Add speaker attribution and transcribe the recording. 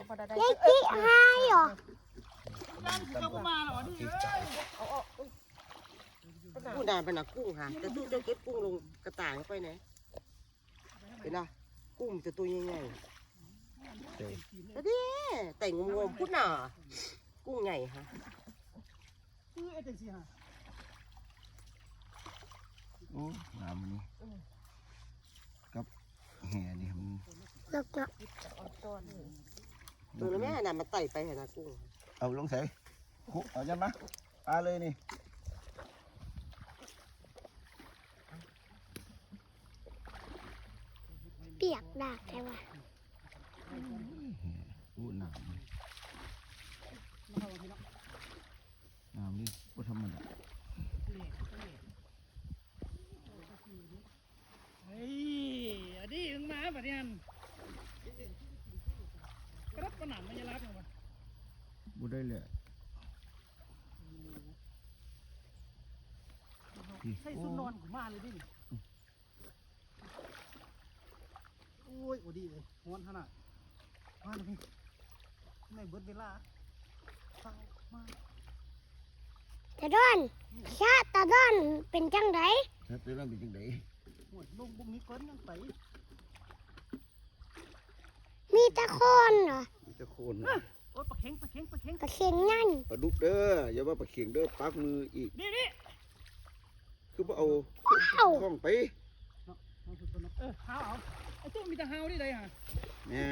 Speaker 1: พอได้
Speaker 2: ยายจี้หายเหรอ
Speaker 3: กู้นานไปนะกุ้งค่ะแต่ตู้จะเก็บกุ้งลงกระต่ายไปไหนเห็นนะกุ้งจะตัวใหญ่ๆแล้วดิแต่งงมๆพูดหน่ากุ้งใหญ่ค่ะ
Speaker 4: โอ้น้ำนี่กับแห่นี่มัน
Speaker 2: เลิกเนาะ
Speaker 3: ตัวแล้วแม่น่ะมาไต่ไปเห็นนะกุ้ง
Speaker 4: เอาลงใส่คุเอาจังมาปลาเลยนี่
Speaker 2: เปียกดากใช่ปะ
Speaker 4: อู้น้ำนี่น้ำนี่ก็ธรรมดา
Speaker 5: เฮ้ยอดีมึงมาปะเนี่ยกระดับกระหน่ำมันจะรับยังวะ
Speaker 4: บุได้เลย
Speaker 5: ใส่สุดนอนกูมาเลยดิโอ้ยโอ้ดีเลยนอนขนาดมาเลยพี่ไม่เบิดเวลาเฝ้ามา
Speaker 2: ตาดอนชาตาดอนเป็นจังได
Speaker 4: ถ้าเตือนเป็นจังได
Speaker 5: โอ้ยลงบุ้งนี้ก้นยังไป
Speaker 2: มีตะโคนเหรอ
Speaker 4: จะโคน
Speaker 5: โอ้ยปลาเข็งปลาเข็งปลาเข็ง
Speaker 2: ตะเข็งนั่น
Speaker 4: ปลาดุกเด้ออย่าว่าปลาเขียงเด้อปักมืออีก
Speaker 5: นี่
Speaker 4: คือว่าเอา
Speaker 2: เอ้า
Speaker 4: ข้องไป
Speaker 5: เฮาเอาไอ้ตู้มีแต่เฮาที่ใดฮะ
Speaker 4: แม่